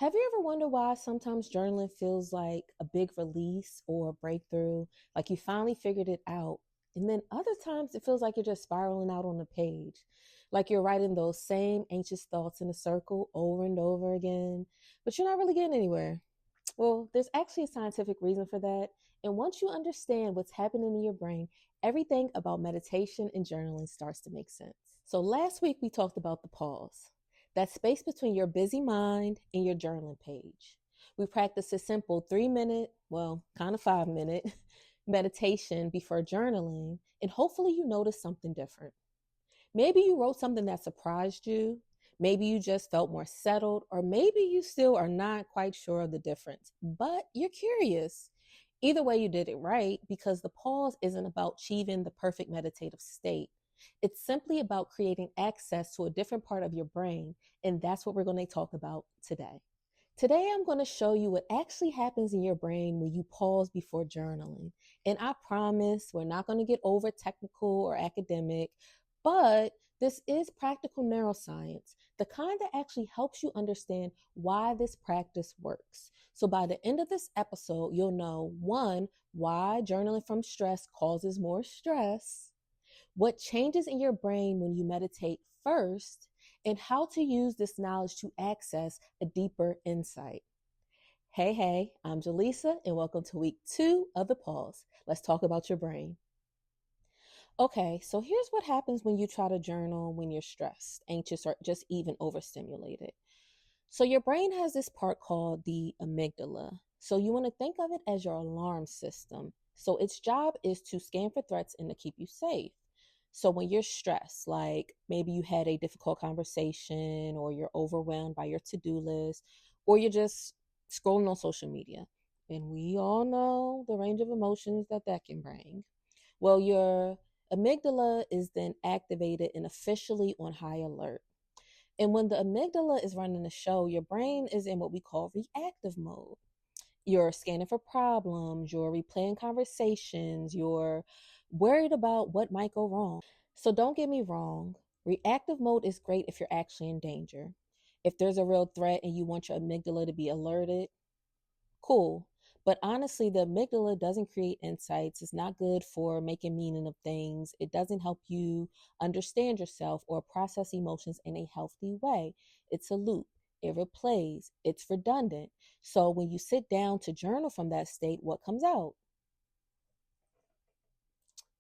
Have you ever wondered why sometimes journaling feels like a big release or a breakthrough, like you finally figured it out? And then other times it feels like you're just spiraling out on the page, like you're writing those same anxious thoughts in a circle over and over again, but you're not really getting anywhere. Well, there's actually a scientific reason for that. And once you understand what's happening in your brain, everything about meditation and journaling starts to make sense. So, last week we talked about the pause, that space between your busy mind and your journaling page. We practiced a simple 3 minute, well, kind of 5 minute meditation before journaling, and hopefully you noticed something different. Maybe you wrote something that surprised you. Maybe you just felt more settled, or maybe you still are not quite sure of the difference, but you're curious. Either way, you did it right because the pause isn't about achieving the perfect meditative state. It's simply about creating access to a different part of your brain, and that's what we're going to talk about today. Today, I'm going to show you what actually happens in your brain when you pause before journaling. And I promise we're not going to get over technical or academic, but this is practical neuroscience, the kind that actually helps you understand why this practice works. So by the end of this episode, you'll know one, why journaling from stress causes more stress, what changes in your brain when you meditate first, and how to use this knowledge to access a deeper insight. Hey, I'm Jaleesa, and welcome to week 2 of the pause. Let's talk about your brain. Okay, so here's what happens when you try to journal when you're stressed, anxious, or just even overstimulated. So your brain has this part called the amygdala. So you want to think of it as your alarm system. So its job is to scan for threats and to keep you safe. So when you're stressed, like maybe you had a difficult conversation or you're overwhelmed by your to-do list or you're just scrolling on social media, and we all know the range of emotions that can bring. Well, your amygdala is then activated and officially on high alert. And when the amygdala is running the show, your brain is in what we call reactive mode. You're scanning for problems, you're replaying conversations, you're worried about what might go wrong. So don't get me wrong, reactive mode is great if you're actually in danger. If there's a real threat and you want your amygdala to be alerted, cool. But honestly, the amygdala doesn't create insights. It's not good for making meaning of things. It doesn't help you understand yourself or process emotions in a healthy way. It's a loop. It replays. It's redundant. So when you sit down to journal from that state, what comes out?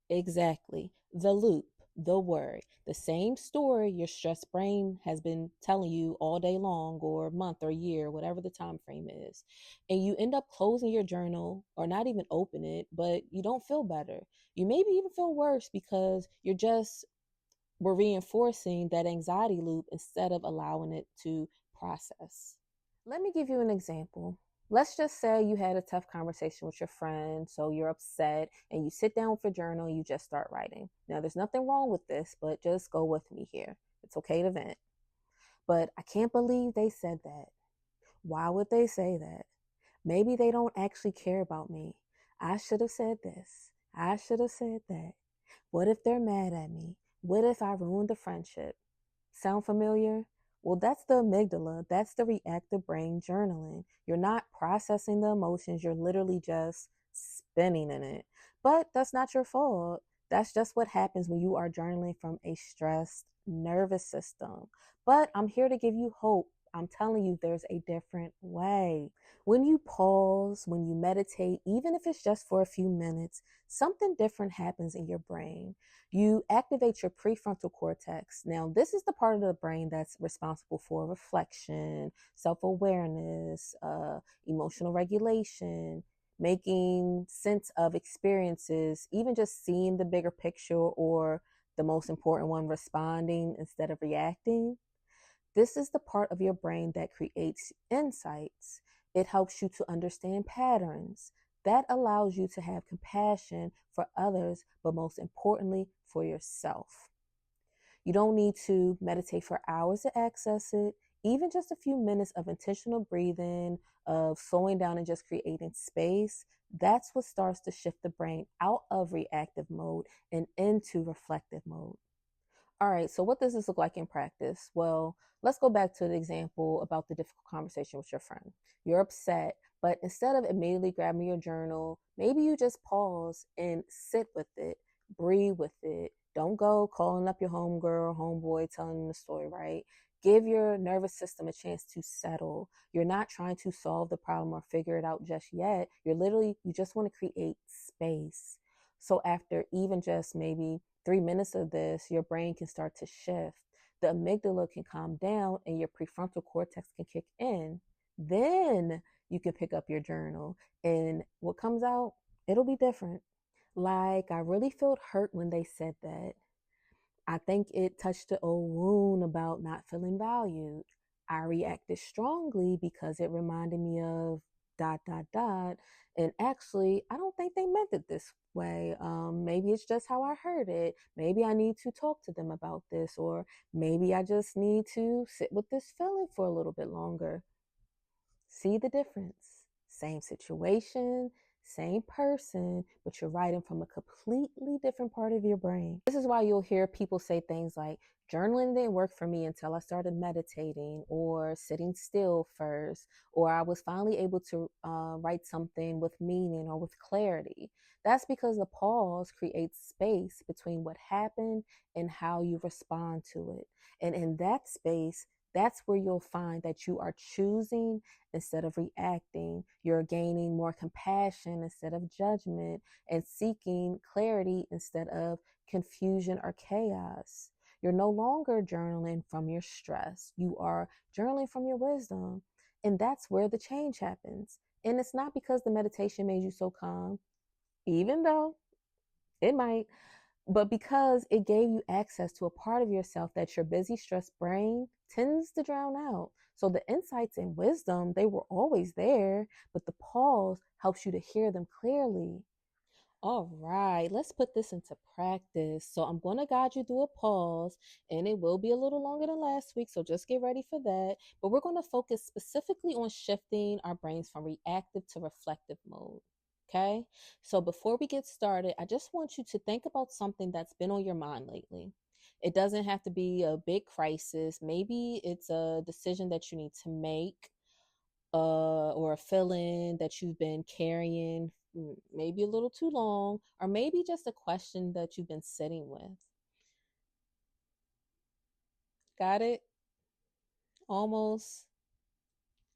Exactly. The loop, the worry, the same story your stressed brain has been telling you all day long or month or year, whatever the time frame is. And you end up closing your journal or not even open it, but you don't feel better. You maybe even feel worse because you're just were reinforcing that anxiety loop instead of allowing it to process. Let me give you an example. Let's just say you had a tough conversation with your friend, so you're upset, and you sit down with a journal and you just start writing. Now, there's nothing wrong with this, but just go with me here. It's okay to vent. But I can't believe they said that. Why would they say that? Maybe they don't actually care about me. I should have said this. I should have said that. What if they're mad at me? What if I ruined the friendship? Sound familiar? Well, that's the amygdala. That's the reactive brain journaling. You're not processing the emotions, you're literally just spinning in it. But that's not your fault. That's just what happens when you are journaling from a stressed nervous system. But I'm here to give you hope. I'm telling you, there's a different way. When you pause, when you meditate, even if it's just for a few minutes, something different happens in your brain. You activate your prefrontal cortex. Now, this is the part of the brain that's responsible for reflection, self awareness, emotional regulation, making sense of experiences, even just seeing the bigger picture, or the most important one, responding instead of reacting. This is the part of your brain that creates insights. It helps you to understand patterns. That allows you to have compassion for others, but most importantly, for yourself. You don't need to meditate for hours to access it. Even just a few minutes of intentional breathing, of slowing down and just creating space, that's what starts to shift the brain out of reactive mode and into reflective mode. All right, so what does this look like in practice? Well, let's go back to the example about the difficult conversation with your friend. You're upset, but instead of immediately grabbing your journal, maybe you just pause and sit with it, breathe with it. Don't go calling up your homegirl, homeboy, telling them the story, right? Give your nervous system a chance to settle. You're not trying to solve the problem or figure it out just yet. You just want to create space. So after even just maybe 3 minutes of this, your brain can start to shift. The amygdala can calm down and your prefrontal cortex can kick in. Then you can pick up your journal. And what comes out, it'll be different. Like, I really felt hurt when they said that. I think it touched the old wound about not feeling valued. I reacted strongly because it reminded me of dot dot dot. And actually, I don't think they meant it this way. Maybe it's just how I heard it. Maybe I need to talk to them about this, or maybe I just need to sit with this feeling for a little bit longer. See the difference. Same situation, same person, but you're writing from a completely different part of your brain. This is why you'll hear people say things like, journaling didn't work for me until I started meditating or sitting still first, or I was finally able to write something with meaning or with clarity. That's because the pause creates space between what happened and how you respond to it. And in that space, that's where you'll find that you are choosing instead of reacting. You're gaining more compassion instead of judgment, and seeking clarity instead of confusion or chaos. You're no longer journaling from your stress. You are journaling from your wisdom. And that's where the change happens. And it's not because the meditation made you so calm, even though it might, but because it gave you access to a part of yourself that your busy, stressed brain tends to drown out. So the insights and wisdom, they were always there, but the pause helps you to hear them clearly. All right, let's put this into practice. So I'm going to guide you through a pause, and it will be a little longer than last week, so just get ready for that. But we're going to focus specifically on shifting our brains from reactive to reflective mode. Okay, so before we get started, I just want you to think about something that's been on your mind lately. It doesn't have to be a big crisis. Maybe it's a decision that you need to make, or a feeling that you've been carrying maybe a little too long, or maybe just a question that you've been sitting with. Got it? Almost.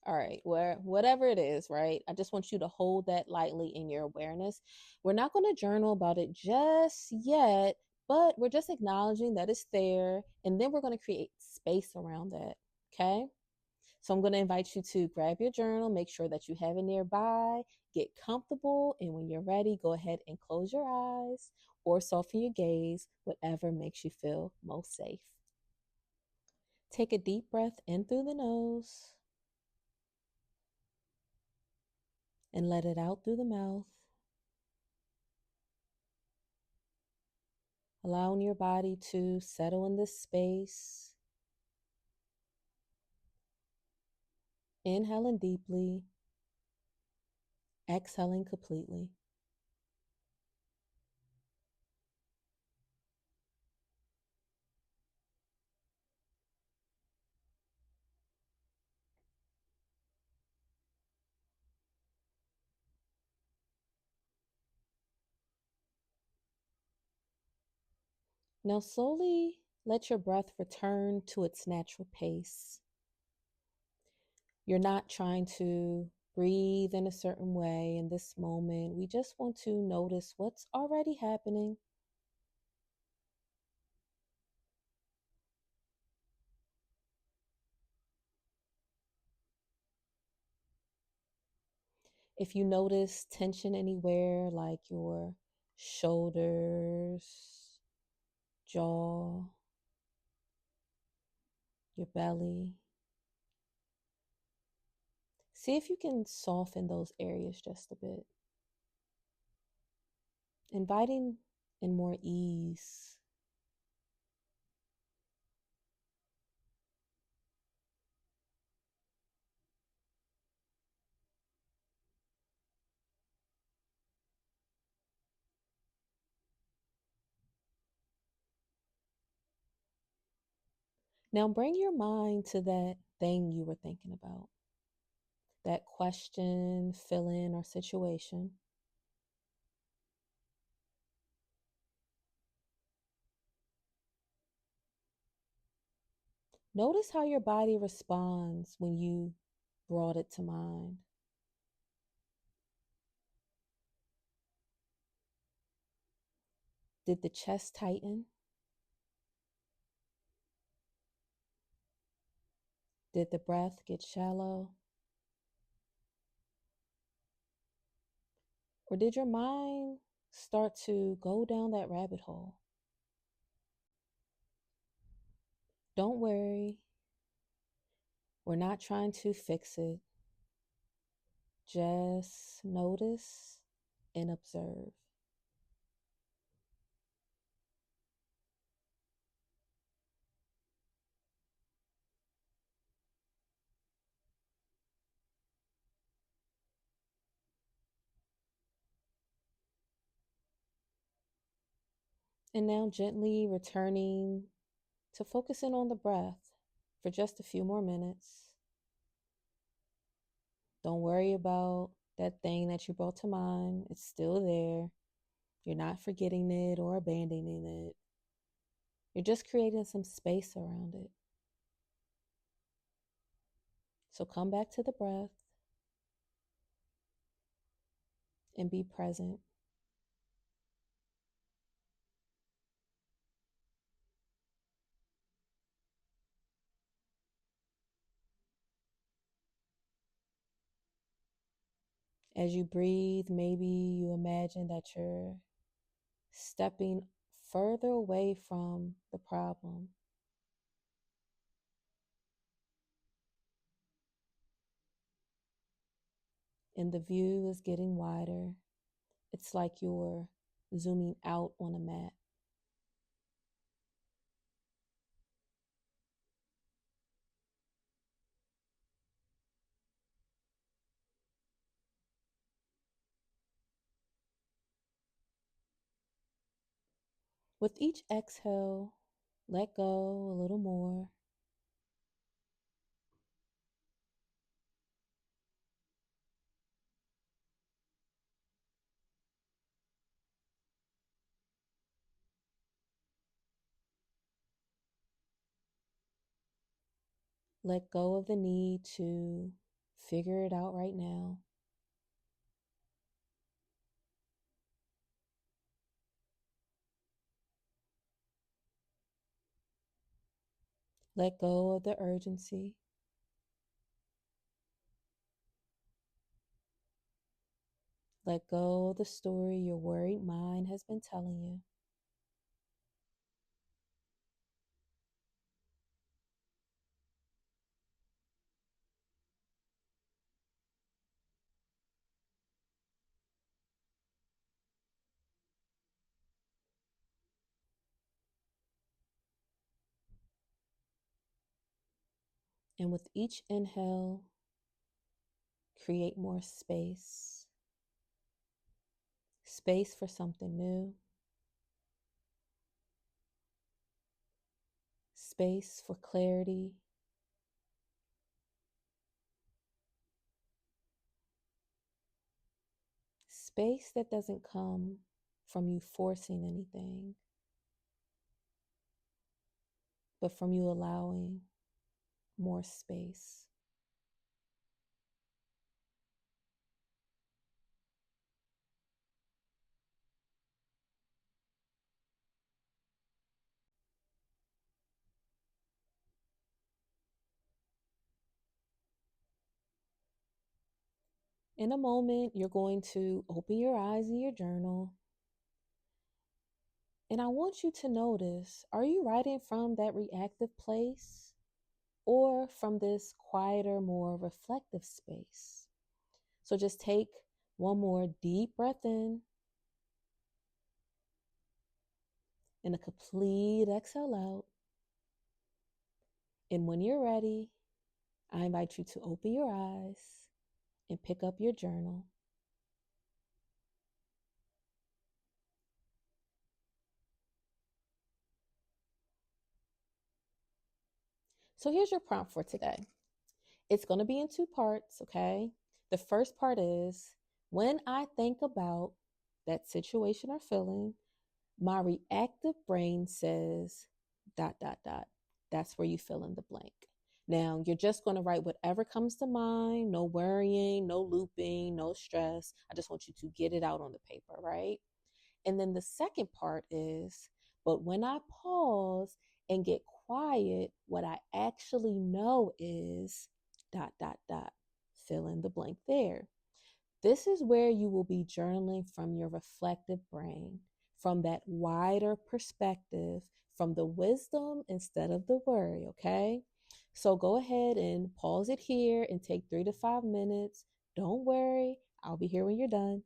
All right, whatever it is, right? I just want you to hold that lightly in your awareness. We're not going to journal about it just yet, but we're just acknowledging that it's there, and then we're going to create space around that. Okay? So I'm going to invite you to grab your journal, make sure that you have it nearby, get comfortable, and when you're ready, go ahead and close your eyes or soften your gaze, whatever makes you feel most safe. Take a deep breath in through the nose and let it out through the mouth, allowing your body to settle in this space. Inhaling deeply, exhaling completely. Now slowly let your breath return to its natural pace. You're not trying to breathe in a certain way in this moment. We just want to notice what's already happening. If you notice tension anywhere, like your shoulders, jaw, your belly, see if you can soften those areas just a bit, inviting in more ease. Now bring your mind to that thing you were thinking about, that question, feeling, or situation. Notice how your body responds when you brought it to mind. Did the chest tighten? Did the breath get shallow? Or did your mind start to go down that rabbit hole? Don't worry, we're not trying to fix it. Just notice and observe. And now gently returning to focusing on the breath for just a few more minutes. Don't worry about that thing that you brought to mind. It's still there. You're not forgetting it or abandoning it. You're just creating some space around it. So come back to the breath and be present. As you breathe, maybe you imagine that you're stepping further away from the problem. And the view is getting wider. It's like you're zooming out on a map. With each exhale, let go a little more. Let go of the need to figure it out right now. Let go of the urgency. Let go of the story your worried mind has been telling you. And with each inhale, create more space. Space for something new. Space for clarity. Space that doesn't come from you forcing anything, but from you allowing more space. In a moment, you're going to open your eyes in your journal. And I want you to notice, are you writing from that reactive place or from this quieter, more reflective space? So just take one more deep breath in and a complete exhale out. And when you're ready, I invite you to open your eyes and pick up your journal. So here's your prompt for today. It's going to be in two parts, okay? The first part is when I think about that situation or feeling, my reactive brain says dot, dot, dot. That's where you fill in the blank. Now, you're just going to write whatever comes to mind, no worrying, no looping, no stress. I just want you to get it out on the paper, right? And then the second part is, but when I pause and get quiet, what I actually know is dot, dot, dot. Fill in the blank there. This is where you will be journaling from your reflective brain, from that wider perspective, from the wisdom instead of the worry, okay? So go ahead and pause it here and take 3 to 5 minutes. Don't worry, I'll be here when you're done.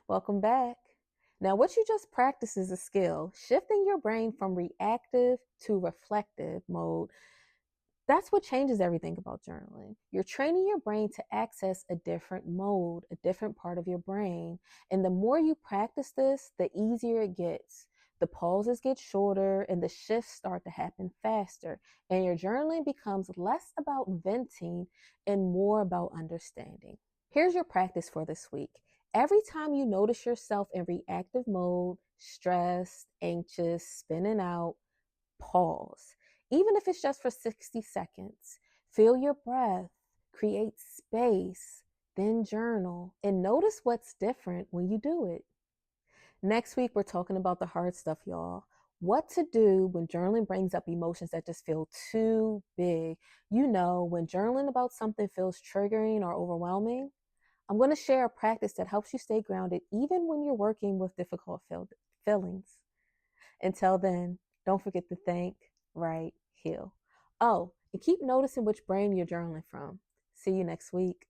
Welcome back. Now, what you just practiced is a skill, shifting your brain from reactive to reflective mode. That's what changes everything about journaling. You're training your brain to access a different mode, a different part of your brain. And the more you practice this, the easier it gets. The pauses get shorter and the shifts start to happen faster. And your journaling becomes less about venting and more about understanding. Here's your practice for this week. Every time you notice yourself in reactive mode, stressed, anxious, spinning out, pause. Even if it's just for 60 seconds, feel your breath, create space, then journal, and notice what's different when you do it. Next week, we're talking about the hard stuff, y'all. What to do when journaling brings up emotions that just feel too big. You know, when journaling about something feels triggering or overwhelming. I'm going to share a practice that helps you stay grounded even when you're working with difficult feelings. Until then, don't forget to think, write, heal. Oh, and keep noticing which brain you're journaling from. See you next week.